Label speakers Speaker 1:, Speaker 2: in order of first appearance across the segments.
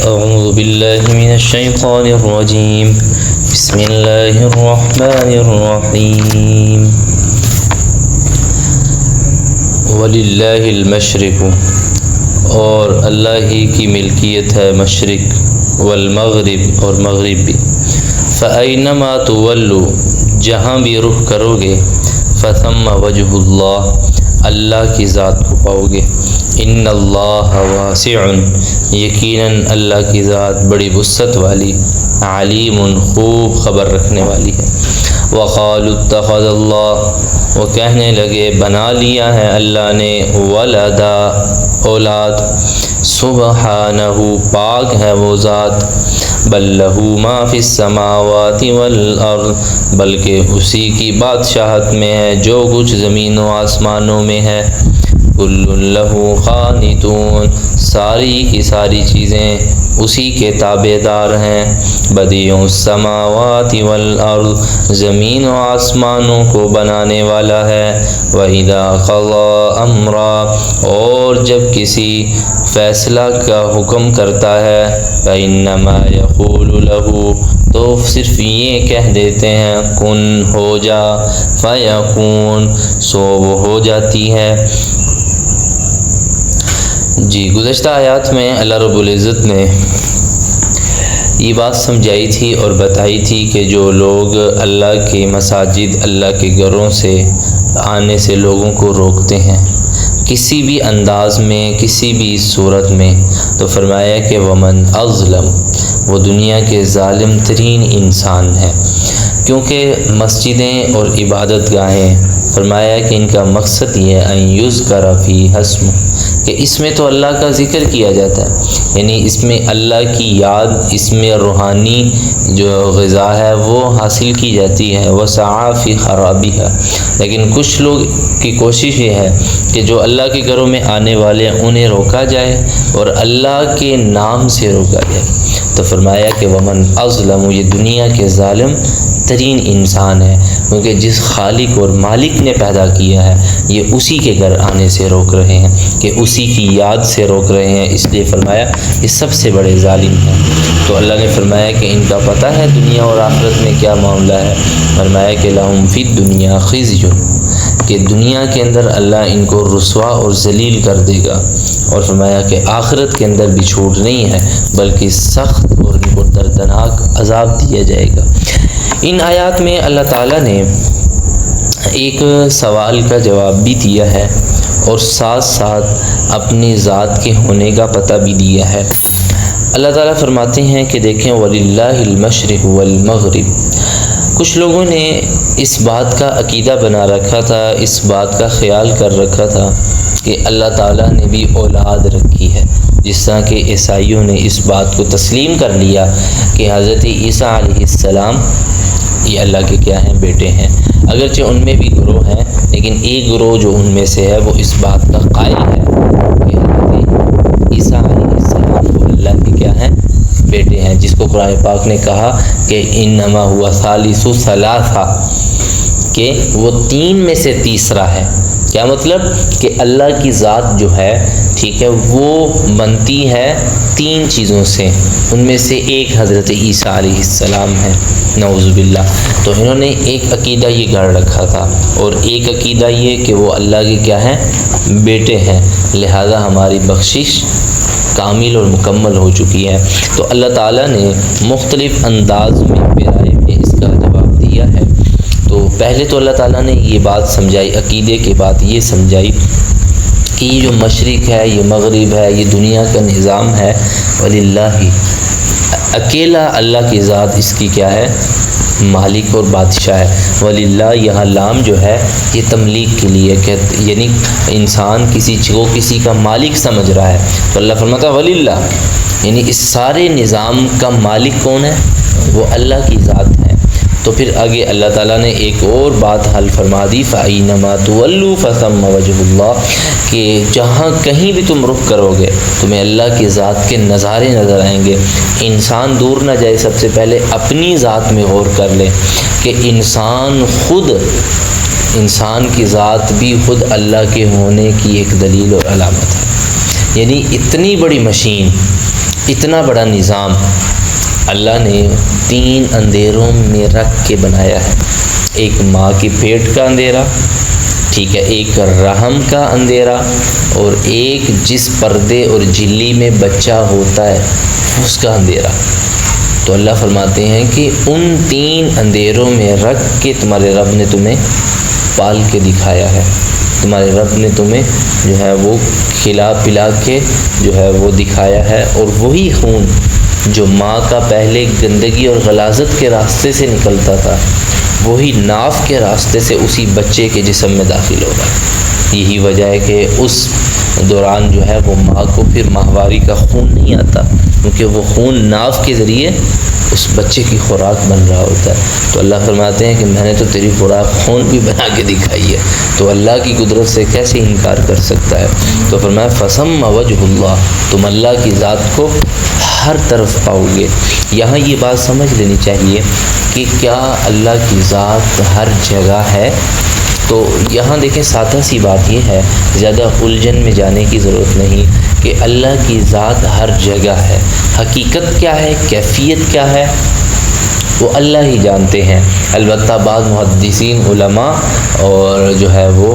Speaker 1: أعوذ بالله من الشيطان الرجيم بسم الله الرحمن الرحيم وَلِلَّهِ الْمَشْرِقُ اور اللہ ہی کی ملکیت ہے مشرق والمغرب اور مغرب بھی فَأَيْنَمَا تُوَلُّوا جہاں بھی رخ کرو گے فَثَمَّ وَجْهُ اللَّهِ اللہ کی ذات کو پاؤ گے ان اللہ واسع یقیناً اللہ کی ذات بڑی وسعت والی علیم خوب خبر رکھنے والی ہے وقالوا اتخذ اللہ وہ کہنے لگے بنا لیا ہے اللہ نے ولدا اولاد سبحانہ پاک ہے وہ ذات بل لہ ما فی السماوات والارض بلکہ اسی کی بادشاہت میں ہے جو کچھ زمین و آسمانوں میں ہے کل لہ قانتون ساری کی ساری چیزیں اسی کے تابع دار ہیں بدیع السماوات والارض زمین و آسمانوں کو بنانے والا ہے وَإِذَا قَضَى أَمْرًا اور جب کسی فیصلہ کا حکم کرتا ہے فَإِنَّمَا يَقُولُ لَهُ تو صرف یہ کہہ دیتے ہیں کن ہو جا فَيَكُونُ سو وہ ہو جاتی ہے۔ جی گزشتہ آیات میں اللہ رب العزت نے یہ بات سمجھائی تھی اور بتائی تھی کہ جو لوگ اللہ کے مساجد اللہ کے گھروں سے آنے سے لوگوں کو روکتے ہیں کسی بھی انداز میں کسی بھی صورت میں تو فرمایا کہ ومن اظلم وہ دنیا کے ظالم ترین انسان ہے کیونکہ مسجدیں اور عبادت گاہیں فرمایا کہ ان کا مقصد یہ ہے ان یذکر فیہا اسمہ کہ اس میں تو اللہ کا ذکر کیا جاتا ہے یعنی اس میں اللہ کی یاد اس میں روحانی جو غذا ہے وہ حاصل کی جاتی ہے وسعی فی خرابیہا لیکن کچھ لوگ کی کوشش یہ ہے کہ جو اللہ کے گھروں میں آنے والے ہیں انہیں روکا جائے اور اللہ کے نام سے روکا جائے تو فرمایا کہ ومن اظلم یہ دنیا کے ظالم ترین انسان ہے کیونکہ جس خالق اور مالک نے پیدا کیا ہے یہ اسی کے گھر آنے سے روک رہے ہیں کہ اسی کی یاد سے روک رہے ہیں اس لیے فرمایا یہ سب سے بڑے ظالم ہیں تو اللہ نے فرمایا کہ ان کا پتہ ہے دنیا اور آخرت میں کیا معاملہ ہے فرمایا کہ لہم فی الدنیا خزی کہ دنیا کے اندر اللہ ان کو رسوا اور ذلیل کر دے گا اور فرمایا کہ آخرت کے اندر بھی چھوٹ نہیں ہے بلکہ سخت اور ان کو دردناک عذاب دیا جائے گا۔ ان آیات میں اللہ تعالیٰ نے ایک سوال کا جواب بھی دیا ہے اور ساتھ ساتھ اپنی ذات کے ہونے کا پتہ بھی دیا ہے۔ اللہ تعالیٰ فرماتے ہیں کہ دیکھیں وَلِلَّهِ الْمَشْرِقُ وَالْمَغْرِبُ کچھ لوگوں نے اس بات کا عقیدہ بنا رکھا تھا اس بات کا خیال کر رکھا تھا کہ اللہ تعالیٰ نے بھی اولاد رکھی ہے جس طرح کہ عیسائیوں نے اس بات کو تسلیم کر لیا کہ حضرت عیسیٰ علیہ السلام یہ اللہ کے کیا ہیں بیٹے ہیں اگرچہ ان میں بھی گروہ ہیں لیکن ایک گروہ جو ان میں سے ہے وہ اس بات کا قائل ہے کہ حضرت عیسیٰ علیہ السلام کو اللہ کے کیا ہیں بیٹے ہیں جس کو قرآن پاک نے کہا کہ انما ہوا ثالث ثلاثہ کہ وہ تین میں سے تیسرا ہے کیا مطلب کہ اللہ کی ذات جو ہے ٹھیک ہے وہ بنتی ہے تین چیزوں سے ان میں سے ایک حضرت عیسیٰ علیہ السلام ہے نعوذ باللہ تو انہوں نے ایک عقیدہ یہ گڑھ رکھا تھا اور ایک عقیدہ یہ کہ وہ اللہ کے کیا ہیں بیٹے ہیں لہذا ہماری بخشش کامل اور مکمل ہو چکی ہے تو اللہ تعالیٰ نے مختلف انداز میں پیرائے میں اس کا جواب دیا ہے تو پہلے تو اللہ تعالیٰ نے یہ بات سمجھائی عقیدے کے بعد یہ سمجھائی کہ یہ جو مشرق ہے یہ مغرب ہے یہ دنیا کا نظام ہے وَلِلَّهِ اکیلا اللہ کی ذات اس کی کیا ہے مالک اور بادشاہ ہے وَلِلَّهِ یہاں لام جو ہے یہ تملیک کے لیے کہ یعنی انسان کسی کو کسی کا مالک سمجھ رہا ہے تو اللہ فرماتا ہے وَلِلَّهِ یعنی اس سارے نظام کا مالک کون ہے وہ اللہ کی ذات ہے تو پھر آگے اللہ تعالیٰ نے ایک اور بات حل فرما دی فَأَيْنَمَا تُوَلُّوا فَثَمَّ وَجْهُ اللَّهِ کہ جہاں کہیں بھی تم رخ کرو گے تمہیں اللہ کی ذات کے نظارے نظر آئیں گے انسان دور نہ جائے سب سے پہلے اپنی ذات میں غور کر لے کہ انسان کی ذات بھی خود اللہ کے ہونے کی ایک دلیل اور علامت ہے یعنی اتنی بڑی مشین اتنا بڑا نظام اللہ نے 3 اندھیروں میں رکھ کے بنایا ہے. ایک ماں کی پیٹ کا اندھیرا، ٹھیک ہے، ایک رحم کا اندھیرا، اور ایک جس پردے اور جھلی میں بچہ ہوتا ہے اس کا اندھیرا. تو اللہ فرماتے ہیں کہ ان 3 اندھیروں میں رکھ کے تمہارے رب نے تمہیں پال کے دکھایا ہے، تمہارے رب نے تمہیں جو ہے وہ کھلا پلا کے جو ہے وہ دکھایا ہے. اور وہی خون جو ماں کا پہلے گندگی اور غلاظت کے راستے سے نکلتا تھا، وہی ناف کے راستے سے اسی بچے کے جسم میں داخل ہوگا. یہی وجہ ہے کہ اس دوران جو ہے وہ ماں کو پھر ماہواری کا خون نہیں آتا، کیونکہ وہ خون ناف کے ذریعے اس بچے کی خوراک بن رہا ہوتا ہے. تو اللہ فرماتے ہیں کہ میں نے تو تیری خوراک خون بھی بنا کے دکھائی ہے، تو اللہ کی قدرت سے کیسے انکار کر سکتا ہے. تو فرمایا فسم وجہ اللہ، تم اللہ کی ذات کو ہر طرف پاؤ گے. یہاں یہ بات سمجھ لینی چاہیے کہ کیا اللہ کی ذات ہر جگہ ہے؟ تو یہاں دیکھیں سادہ سی بات یہ ہے، زیادہ الجھن میں جانے کی ضرورت نہیں کہ اللہ کی ذات ہر جگہ ہے. حقیقت کیا ہے، کیفیت کیا ہے، وہ اللہ ہی جانتے ہیں. البتہ بعض محدثین علماء اور جو ہے وہ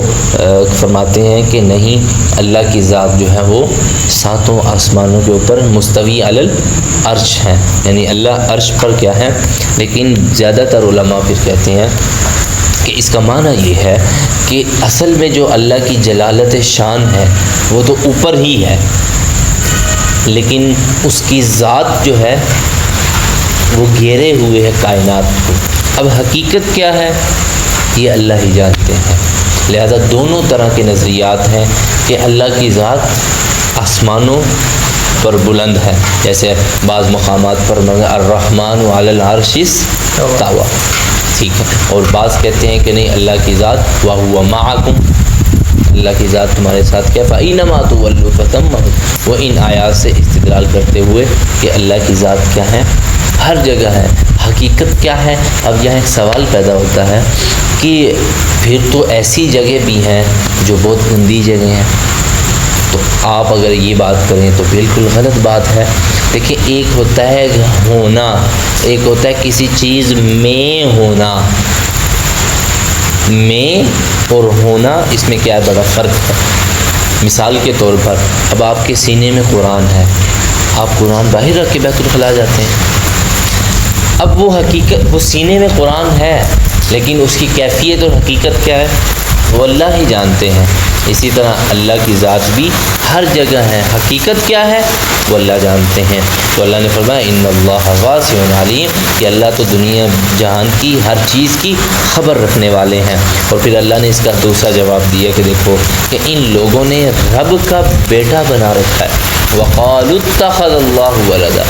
Speaker 1: فرماتے ہیں کہ نہیں، اللہ کی ذات جو ہے وہ 7 آسمانوں کے اوپر مستوی علی العرش ہیں، یعنی اللہ عرش پر کیا ہے. لیکن زیادہ تر علماء پھر کہتے ہیں کہ اس کا معنی یہ ہے کہ اصل میں جو اللہ کی جلالت شان ہے وہ تو اوپر ہی ہے، لیکن اس کی ذات جو ہے وہ گھیرے ہوئے ہے کائنات کو. اب حقیقت کیا ہے یہ اللہ ہی جانتے ہیں. لہذا دونوں طرح کے نظریات ہیں کہ اللہ کی ذات آسمانوں پر بلند ہے، جیسے بعض مقامات پر الرحمن علی العرش استوى، ٹھیک ہے، اور بعض کہتے ہیں کہ نہیں، اللہ کی ذات وَهُوَ مَعَكُمْ، اللہ کی ذات تمہارے ساتھ کیا، فَإِنَّمَا تُوَلُّوا فَثَمَّ. وہ ان آیات سے استدلال کرتے ہوئے کہ اللہ کی ذات کیا ہے، ہر جگہ ہے. حقیقت کیا ہے؟ اب یہاں ایک سوال پیدا ہوتا ہے کہ پھر تو ایسی جگہ بھی ہیں جو بہت گندی جگہ ہیں. تو آپ اگر یہ بات کریں تو بالکل غلط بات ہے. دیکھیں، ایک ہوتا ہے ہونا، ایک ہوتا ہے کسی چیز میں ہونا. میں اور ہونا، اس میں کیا بڑا فرق ہے. مثال کے طور پر اب آپ کے سینے میں قرآن ہے، آپ قرآن باہر رکھ کے بیت الخلاء جاتے ہیں. اب وہ حقیقت، وہ سینے میں قرآن ہے، لیکن اس کی کیفیت اور حقیقت کیا ہے وہ اللہ ہی جانتے ہیں. اسی طرح اللہ کی ذات بھی ہر جگہ ہے، حقیقت کیا ہے وہ اللہ جانتے ہیں. تو اللہ نے فرمایا ان اللہ واسع علیم، کہ اللہ تو دنیا جہان کی ہر چیز کی خبر رکھنے والے ہیں. اور پھر اللہ نے اس کا دوسرا جواب دیا کہ دیکھو کہ ان لوگوں نے رب کا بیٹا بنا رکھا ہے. وقالوا اتخذ اللہ ولدا،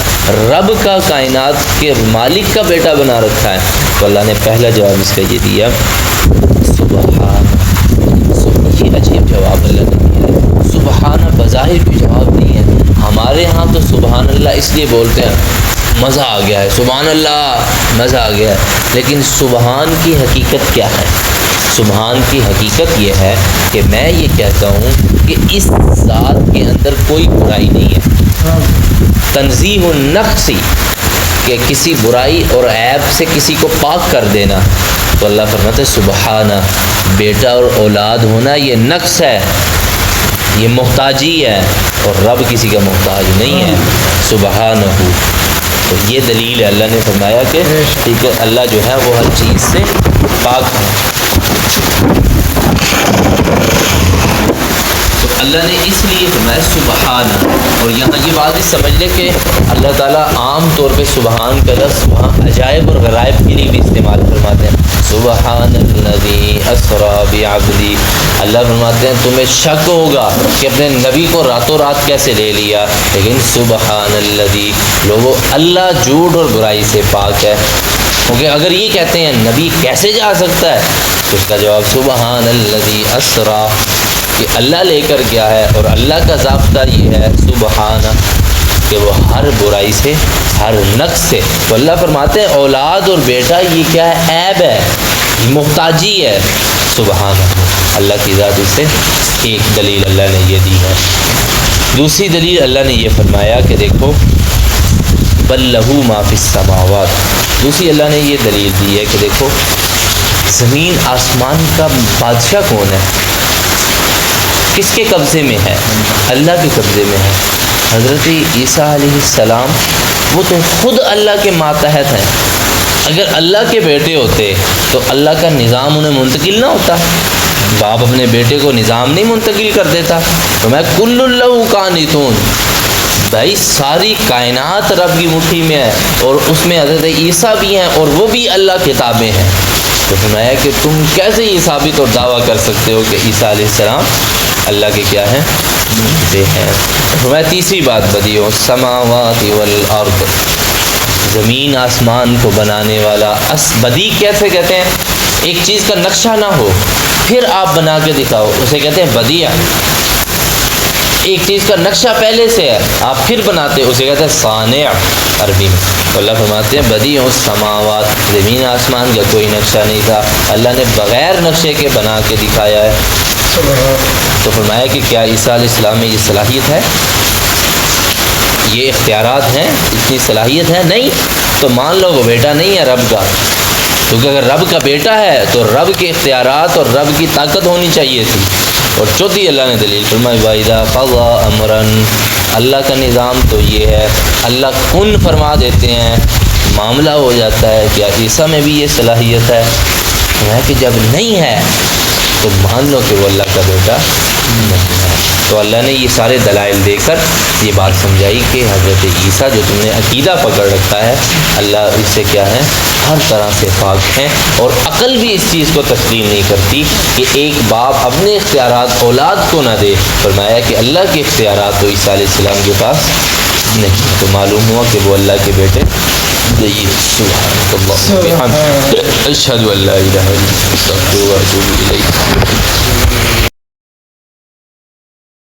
Speaker 1: رب کا، کائنات کے مالک کا بیٹا بنا رکھا ہے. تو اللہ نے پہلا جواب اس کا یہ دیا سبحان. یہ عجیب جواب اللہ نے دیا ہے. سبحان بظاہر کوئی جواب نہیں ہے. ہمارے ہاں تو سبحان اللہ اس لیے بولتے ہیں مزہ آ گیا ہے، سبحان اللہ مزہ آ گیا ہے. لیکن سبحان کی حقیقت کیا ہے؟ سبحان کی حقیقت یہ ہے کہ میں یہ کہتا ہوں کہ اس ذات کے اندر کوئی برائی نہیں ہے. تنزیہ النقص، کہ کسی برائی اور عیب سے کسی کو پاک کر دینا. تو اللہ فرماتے ہیں سبحانہ، بیٹا اور اولاد ہونا یہ نقص ہے، یہ محتاجی ہے، اور رب کسی کا محتاج نہیں ہے. سبحانہ. تو یہ دلیل ہے. اللہ نے فرمایا کہ ٹھیک ہے، اللہ جو ہے وہ ہر چیز سے پاک ہے. تو اللہ نے اس لیے فرمایا سبحانہ. اور یہاں یہ بات ہی سمجھ لیں کہ اللہ تعالیٰ عام طور پہ سبحان کا لفظ وہاں عجائب اور غرائب کے لیے بھی استعمال فرماتے ہیں. سبحان الذی اسری بعبدی. اللہ فرماتے ہیں تمہیں شک ہوگا کہ اپنے نبی کو راتوں رات کیسے لے لیا، لیکن سبحان الذی، لوگوں اللہ جھوٹ اور برائی سے پاک ہے. کیونکہ اگر یہ کہتے ہیں نبی کیسے جا سکتا ہے، تو اس کا جواب سبحان الذی اسری، کہ اللہ لے کر گیا ہے. اور اللہ کا ضابطہ یہ ہے سبحانہ، کہ وہ ہر برائی سے، ہر نقص سے. تو اللہ فرماتے ہیں اولاد اور بیٹا یہ کیا ہے، عیب ہے، یہ محتاجی ہے. سبحانہ، اللہ کی ذات سے ایک دلیل اللہ نے یہ دی ہے. دوسری دلیل اللہ نے یہ فرمایا کہ دیکھو بل لہو ما فی السماوات۔ دوسری اللہ نے یہ دلیل دی ہے کہ دیکھو زمین آسمان کا بادشاہ کون ہے، کس کے قبضے میں ہے؟ اللہ کے قبضے میں ہے۔ حضرت عیسیٰ علیہ السلام وہ تو خود اللہ کے ماتحت ہیں، اگر اللہ کے بیٹے ہوتے تو اللہ کا نظام انہیں منتقل نہ ہوتا، باپ اپنے بیٹے کو نظام نہیں منتقل کر دیتا۔ تو میں کل اللہ قانتون، بھائی ساری کائنات رب کی مٹھی میں ہے اور اس میں حضرت عیسیٰ بھی ہیں اور وہ بھی اللہ کتابیں ہیں۔ تو فرمایا کہ تم کیسے یہ ثابت اور دعویٰ کر سکتے ہو کہ عیسیٰ علیہ السلام اللہ کے کیا ہیں؟ بیٹے ہیں۔ فرمایا تیسری بات بدیع السماوات والارض، زمین آسمان کو بنانے والا۔ بدیع کیسے کہتے ہیں؟ ایک چیز کا نقشہ نہ ہو پھر آپ بنا کے دکھاؤ، اسے کہتے ہیں بدیع۔ ایک چیز کا نقشہ پہلے سے ہے آپ پھر بناتے، اسے کہتے ہیں صانع عربی میں۔ تو اللہ فرماتے ہیں بدیع السماوات، زمین آسمان کا کوئی نقشہ نہیں تھا، اللہ نے بغیر نقشے کے بنا کے دکھایا ہے۔ تو فرمایا کہ کیا عیسیٰ علیہ السلام میں یہ صلاحیت ہے، یہ اختیارات ہیں، اتنی صلاحیت ہے؟ نہیں۔ تو مان لو وہ بیٹا نہیں ہے رب کا، کیونکہ اگر رب کا بیٹا ہے تو رب کے اختیارات اور رب کی طاقت ہونی چاہیے تھی۔ اور چوتھی اللہ نے دلیل فرمائی وَإِذَا قَضَىٰ أَمْرًا، اللہ کا نظام تو یہ ہے اللہ کن فرما دیتے ہیں، معاملہ ہو جاتا ہے۔ کیا عیسیٰ میں بھی یہ صلاحیت ہے؟ کہ جب نہیں ہے تو مان لو کہ وہ اللہ کا بیٹا نہیں ہے۔ تو اللہ نے یہ سارے دلائل دے کر یہ بات سمجھائی کہ حضرت عیسیٰ جو تم نے عقیدہ پکڑ رکھا ہے اللہ اس سے کیا ہے، ہر طرح سے پاک ہیں، اور عقل بھی اس چیز کو تسلیم نہیں کرتی کہ ایک باپ اپنے اختیارات اولاد کو نہ دے۔ فرمایا کہ اللہ کے اختیارات تو عیسیٰ علیہ السلام کے پاس نہیں، تو معلوم ہوا کہ وہ اللہ کے بیٹے نہیں۔ سبحانک اللہم و بحمدک، اشہد ان لا الہ الا انت، استغفرک و اتوب الیک۔